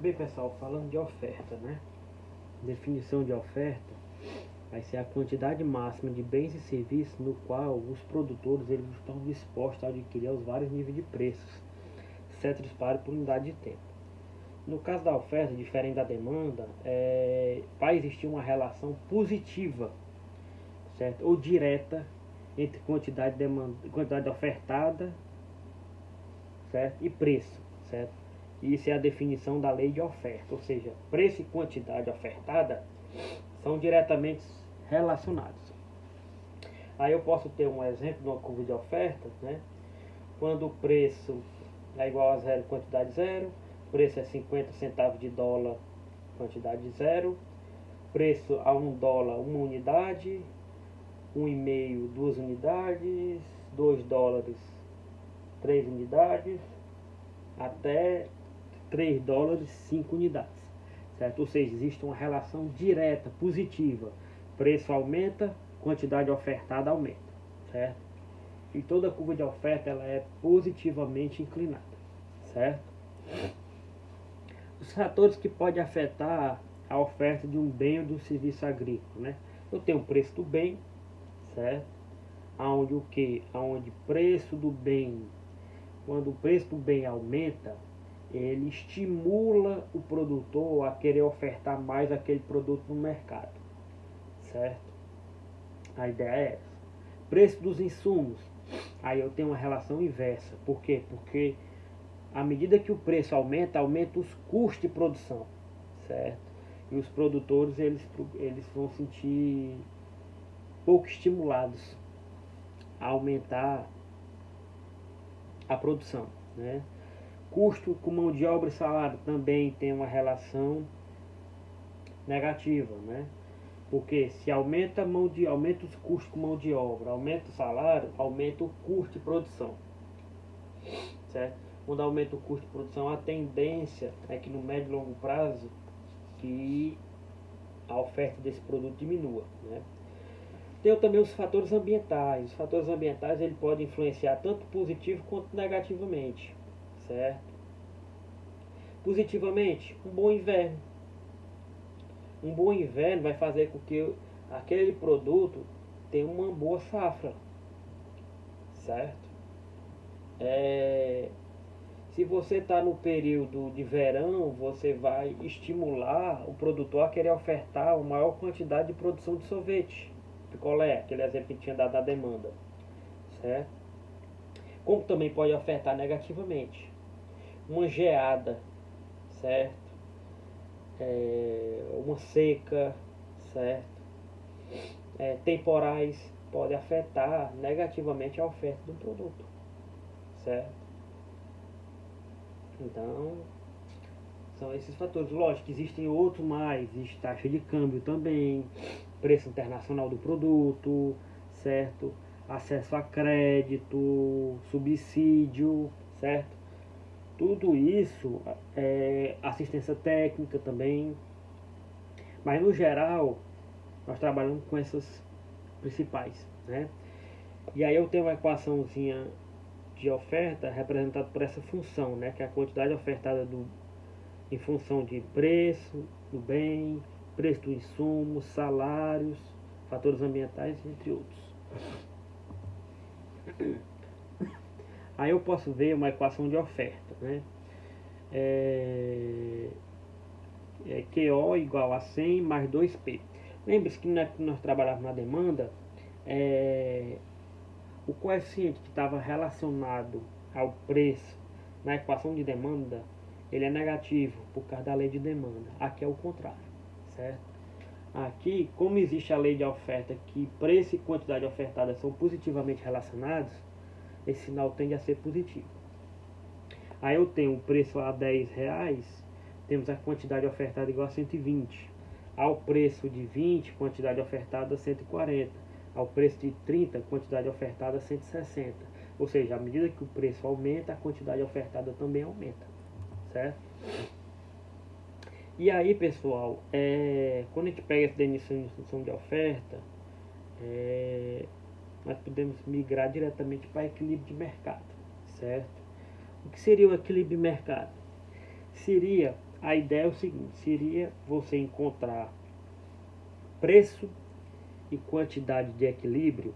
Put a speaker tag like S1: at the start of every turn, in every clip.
S1: Bem, pessoal, falando de oferta, né? Definição de oferta vai ser a quantidade máxima de bens e serviços no qual os produtores eles estão dispostos a adquirir aos vários níveis de preços, satisfatório por unidade de tempo. No caso da oferta, diferente da demanda, vai existir uma relação positiva, certo? Ou direta entre quantidade ofertada, certo? E preço, certo? Isso é a definição da lei de oferta, ou seja, preço e quantidade ofertada são diretamente relacionados. Aí eu posso ter um exemplo de uma curva de oferta, né? Quando o preço é igual a zero, quantidade zero, preço é 50 centavos de dólar, quantidade zero, preço a $1, uma unidade, 1,5, 2 unidades, $2, 3 unidades, até $3, 5 unidades, certo? Ou seja, existe uma relação direta, positiva. Preço aumenta, quantidade ofertada aumenta, certo? E toda curva de oferta ela é positivamente inclinada, certo? Os fatores que podem afetar a oferta de um bem ou de um serviço agrícola, né? Eu tenho o preço do bem, certo? Aonde o que? Aonde o preço do bem, quando o preço do bem aumenta, ele estimula o produtor a querer ofertar mais aquele produto no mercado, certo? A ideia é essa. Preço dos insumos, aí eu tenho uma relação inversa. Por quê? Porque à medida que o preço aumenta, aumenta os custos de produção, certo? E os produtores eles vão sentir pouco estimulados a aumentar a produção, né? Custo com mão de obra e salário também tem uma relação negativa, né? Porque se aumenta os custos com mão de obra, aumenta o salário, aumenta o custo de produção, certo? Quando aumenta o custo de produção, a tendência é que no médio e longo prazo que a oferta desse produto diminua, né? Tem também os fatores ambientais. Os fatores ambientais ele pode influenciar tanto positivo quanto negativamente, certo? Positivamente, um bom inverno. Um bom inverno vai fazer com que aquele produto tenha uma boa safra, certo? Se você está no período de verão, você vai estimular o produtor a querer ofertar uma maior quantidade de produção de sorvete, picolé, aquele exemplo que tinha dado da demanda, certo? Como também pode ofertar negativamente, uma geada, certo? Uma seca, certo? Temporais podem afetar negativamente a oferta do produto, certo? Então, são esses fatores. Lógico que existem outros mais, existe taxa de câmbio também, preço internacional do produto, certo? Acesso a crédito, subsídio, certo? Tudo isso assistência técnica também. Mas no geral, nós trabalhamos com essas principais, né? E aí eu tenho uma equaçãozinha de oferta representada por essa função, né? Que é a quantidade ofertada em função de preço do bem, preço do insumo, salários, fatores ambientais, entre outros. Aí eu posso ver uma equação de oferta, né? QO igual a 100 mais 2P. Lembre-se que nós trabalhávamos na demanda, o coeficiente que estava relacionado ao preço na equação de demanda, ele é negativo por causa da lei de demanda. Aqui é o contrário, certo? Aqui, como existe a lei de oferta que preço e quantidade ofertada são positivamente relacionados, esse sinal tende a ser positivo. Aí eu tenho o preço a R$10, temos a quantidade ofertada igual a 120. Ao preço de 20, quantidade ofertada 140. Ao preço de 30, quantidade ofertada 160. Ou seja, à medida que o preço aumenta, a quantidade ofertada também aumenta, certo? E aí, pessoal, quando a gente pega essa definição de oferta, nós podemos migrar diretamente para equilíbrio de mercado, certo? O que seria o equilíbrio de mercado? Seria A ideia é o seguinte, seria você encontrar preço e quantidade de equilíbrio,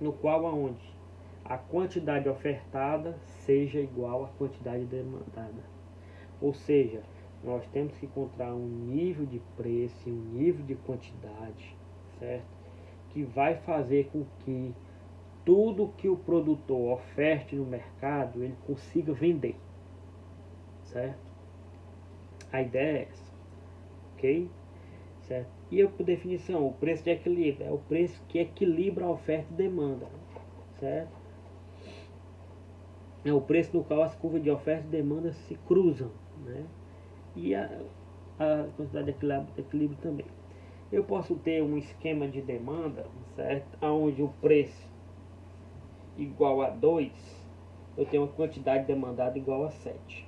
S1: no qual aonde a quantidade ofertada seja igual à quantidade demandada. Ou seja, nós temos que encontrar um nível de preço e um nível de quantidade, certo? Que vai fazer com que tudo que o produtor oferte no mercado, ele consiga vender, certo? A ideia é essa, ok? Certo? E por definição, o preço de equilíbrio é o preço que equilibra a oferta e demanda, certo? É o preço no qual as curvas de oferta e demanda se cruzam, né? E a quantidade de equilíbrio também. Eu posso ter um esquema de demanda, certo? Onde o preço igual a 2, eu tenho uma quantidade demandada igual a 7,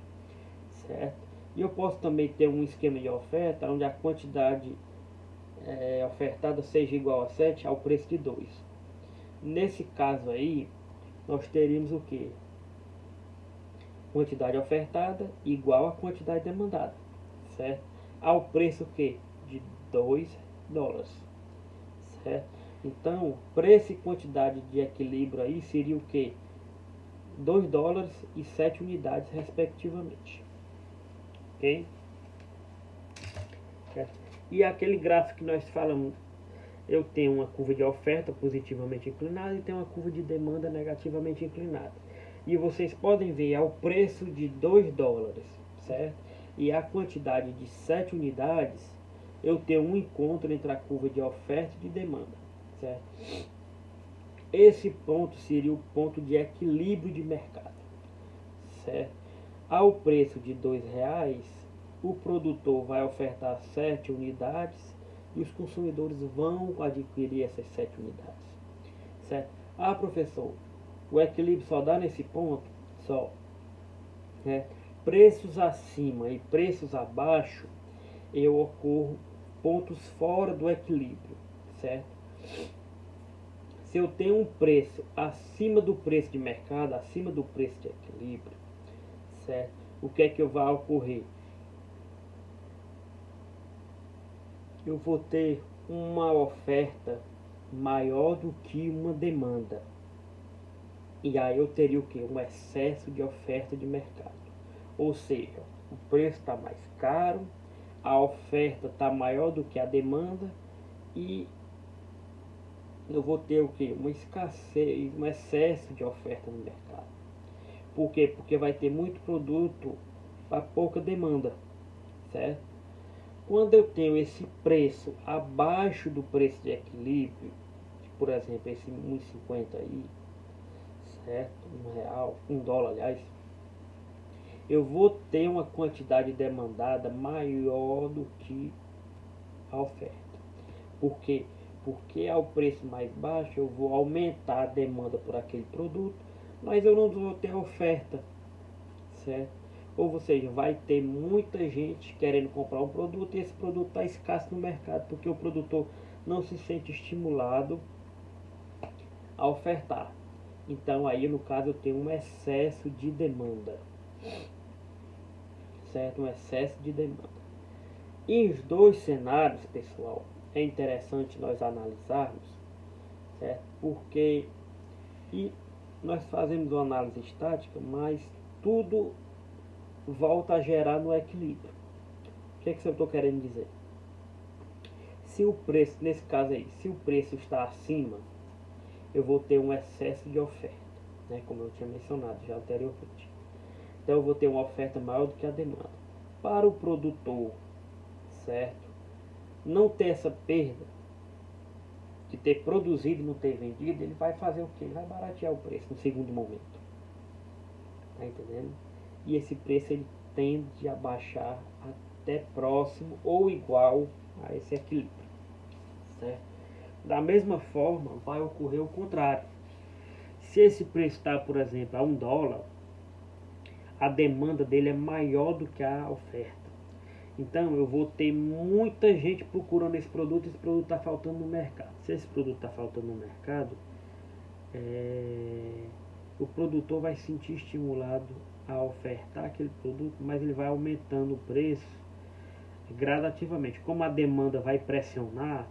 S1: certo? E eu posso também ter um esquema de oferta onde a quantidade ofertada seja igual a 7 ao preço de 2. Nesse caso aí, nós teríamos o que? Quantidade ofertada igual a quantidade demandada, certo? Ao preço que? De 2 dólares, certo? Então, preço e quantidade de equilíbrio aí seria o que? 2 dólares e 7 unidades respectivamente, ok? Certo? E aquele gráfico que nós falamos, eu tenho uma curva de oferta positivamente inclinada e tenho uma curva de demanda negativamente inclinada. E vocês podem ver ao preço de 2 dólares, certo? E a quantidade de 7 unidades, eu tenho um encontro entre a curva de oferta e de demanda, certo? Esse ponto seria o ponto de equilíbrio de mercado, certo? Ao preço de R$2, o produtor vai ofertar 7 unidades e os consumidores vão adquirir essas 7 unidades, certo? Ah, professor, o equilíbrio só dá nesse ponto? Só, né? Preços acima e preços abaixo, eu ocorro pontos fora do equilíbrio, certo? Se eu tenho um preço acima do preço de mercado, acima do preço de equilíbrio, certo? O que é que vai ocorrer? Eu vou ter uma oferta maior do que uma demanda. E aí eu teria o que? Um excesso de oferta de mercado. Ou seja, o preço está mais caro, a oferta está maior do que a demanda e eu vou ter o que? Uma escassez, um excesso de oferta no mercado. Por quê? Porque vai ter muito produto para pouca demanda, certo? Quando eu tenho esse preço abaixo do preço de equilíbrio, por exemplo, esse 1,50 aí, certo? R$1, $1, aliás, eu vou ter uma quantidade demandada maior do que a oferta. Por quê? Porque ao preço mais baixo eu vou aumentar a demanda por aquele produto, mas eu não vou ter oferta, certo? Ou seja, vai ter muita gente querendo comprar um produto e esse produto está escasso no mercado, porque o produtor não se sente estimulado a ofertar. Então aí no caso eu tenho um excesso de demanda, certo? Um excesso de demanda. E os dois cenários, pessoal, é interessante nós analisarmos, certo? Porque nós fazemos uma análise estática, mas tudo volta a gerar no equilíbrio. O que é que eu estou querendo dizer? Se o preço, nesse caso aí, se o preço está acima, eu vou ter um excesso de oferta, né? Como eu tinha mencionado já anteriormente. Então eu vou ter uma oferta maior do que a demanda. Para o produtor, certo? Não ter essa perda de ter produzido e não ter vendido, ele vai fazer o quê? Ele vai baratear o preço no segundo momento. Tá entendendo? E esse preço ele tende a baixar até próximo ou igual a esse equilíbrio, certo? Da mesma forma, vai ocorrer o contrário. Se esse preço está, por exemplo, a $1, a demanda dele é maior do que a oferta. Então eu vou ter muita gente procurando esse produto está faltando no mercado. Se esse produto está faltando no mercado, o produtor vai se sentir estimulado a ofertar aquele produto, mas ele vai aumentando o preço gradativamente. Como a demanda vai pressionar,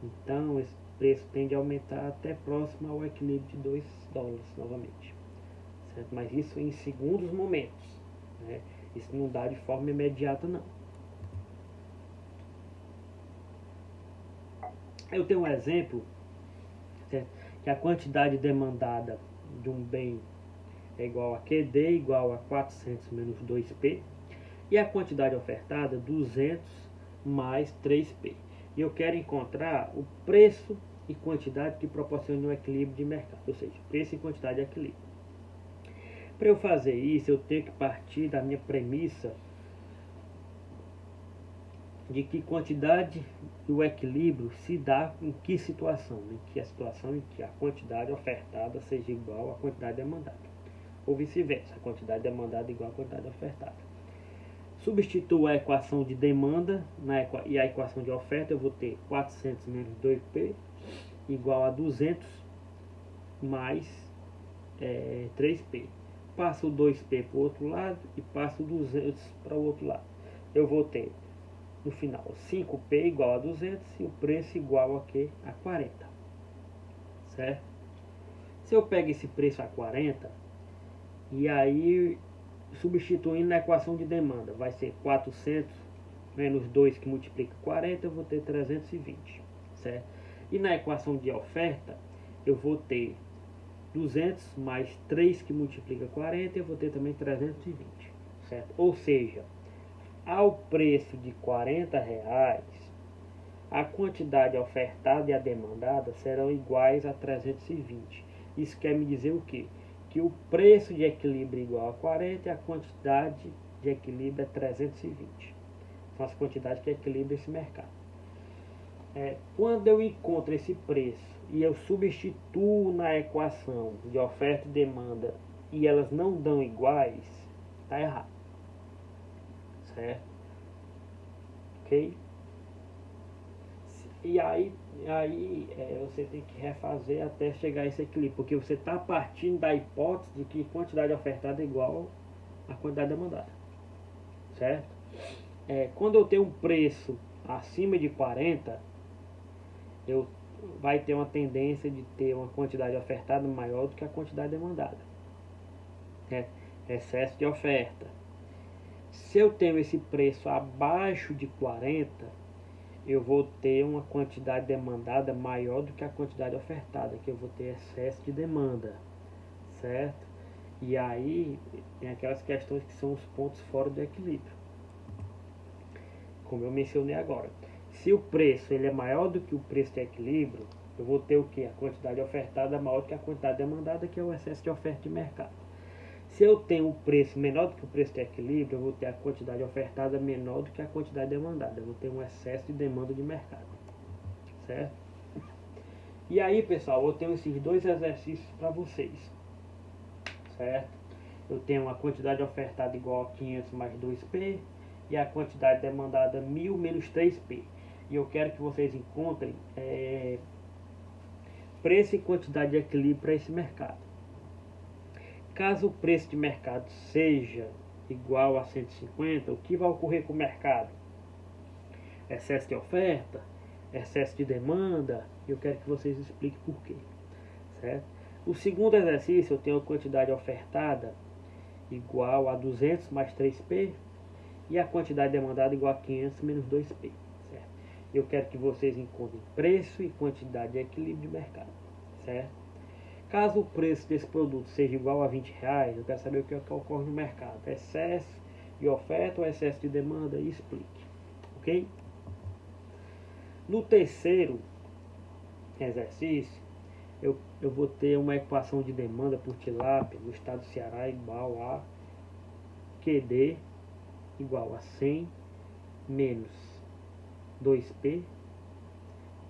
S1: então esse preço tende a aumentar até próximo ao equilíbrio de $2 novamente, certo? Mas isso em segundos momentos, né? Isso não dá de forma imediata, não. Eu tenho um exemplo, certo? Que a quantidade demandada de um bem é igual a QD igual a 400 menos 2P, e a quantidade ofertada 200 mais 3P. E eu quero encontrar o preço e quantidade que proporciona um equilíbrio de mercado, ou seja, preço e quantidade de equilíbrio. Para eu fazer isso, eu tenho que partir da minha premissa de que quantidade e o equilíbrio se dá em que situação? Em que a situação em que a quantidade ofertada seja igual à quantidade demandada, ou vice-versa, a quantidade demandada igual à quantidade ofertada. Substituo a equação de demanda e a equação de oferta. Eu vou ter 400 menos 2P igual a 200 mais 3P. Passo o 2P para o outro lado e passo o 200 para o outro lado. Eu vou ter no final 5P igual a 200 e o preço igual a quê? A 40. Certo? Se eu pego esse preço a 40 e aí substituindo na equação de demanda, vai ser 400 menos 2 que multiplica 40, eu vou ter 320, certo? E na equação de oferta, eu vou ter 200 mais 3 que multiplica 40, eu vou ter também 320, certo? Ou seja, ao preço de R$40, a quantidade ofertada e a demandada serão iguais a 320. Isso quer me dizer o quê? Que o preço de equilíbrio é igual a 40 e a quantidade de equilíbrio é 320. São as quantidades que equilibram esse mercado. Quando eu encontro esse preço e eu substituo na equação de oferta e demanda e elas não dão iguais, está errado. Certo? Ok? E aí você tem que refazer até chegar a esse equilíbrio, porque você está partindo da hipótese de que quantidade ofertada é igual à quantidade demandada, certo? Quando eu tenho um preço acima de 40, vai ter uma tendência de ter uma quantidade ofertada maior do que a quantidade demandada, excesso de oferta. Se eu tenho esse preço abaixo de 40, eu vou ter uma quantidade demandada maior do que a quantidade ofertada, que eu vou ter excesso de demanda, certo? E aí tem aquelas questões que são os pontos fora do equilíbrio, como eu mencionei agora. Se o preço ele é maior do que o preço de equilíbrio, eu vou ter o que? A quantidade ofertada maior do que a quantidade demandada, que é o excesso de oferta de mercado. Se eu tenho um preço menor do que o preço de equilíbrio, eu vou ter a quantidade ofertada menor do que a quantidade demandada. Eu vou ter um excesso de demanda de mercado. Certo? E aí, pessoal, eu tenho esses dois exercícios para vocês. Certo? Eu tenho uma quantidade ofertada igual a 500 mais 2P e a quantidade demandada 1000 menos 3P. E eu quero que vocês encontrem preço e quantidade de equilíbrio para esse mercado. Caso o preço de mercado seja igual a 150, o que vai ocorrer com o mercado? Excesso de oferta, excesso de demanda. Eu quero que vocês expliquem por quê. Certo? O segundo exercício, eu tenho a quantidade ofertada igual a 200 mais 3P e a quantidade demandada igual a 500 menos 2P. Certo? Eu quero que vocês encontrem preço e quantidade de equilíbrio de mercado. Certo? Caso o preço desse produto seja igual a R$20, eu quero saber o que ocorre no mercado. Excesso de oferta ou excesso de demanda? E explique. Ok? No terceiro exercício, eu vou ter uma equação de demanda por tilápia no estado do Ceará igual a QD igual a 100 menos 2P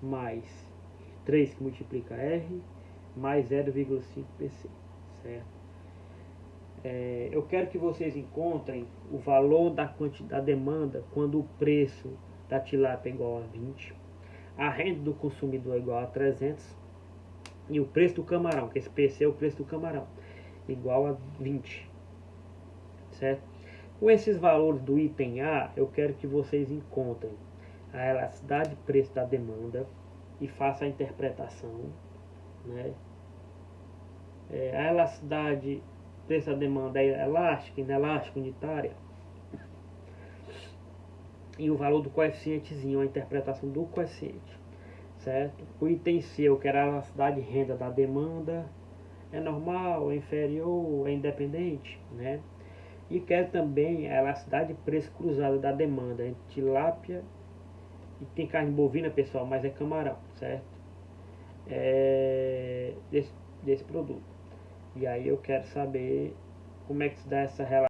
S1: mais 3 que multiplica R mais 0,5 PC, certo? Eu quero que vocês encontrem o valor da quantidade da demanda quando o preço da tilápia é igual a 20, a renda do consumidor é igual a 300 E o preço do camarão, que esse PC é o preço do camarão, igual a 20, certo? Com esses valores do item A, eu quero que vocês encontrem a elasticidade de preço da demanda e façam a interpretação, né? A elasticidade preço da demanda é elástica, inelástica, unitária. E o valor do coeficientezinho, a interpretação do coeficiente, certo? O item C, eu quero a elasticidade de renda da demanda, é normal, é inferior, é independente, né? E quero também a elasticidade de preço cruzada da demanda entre tilápia e tem carne bovina, pessoal, mas é camarão, certo? Desse produto. E aí eu quero saber como é que se dá essa relação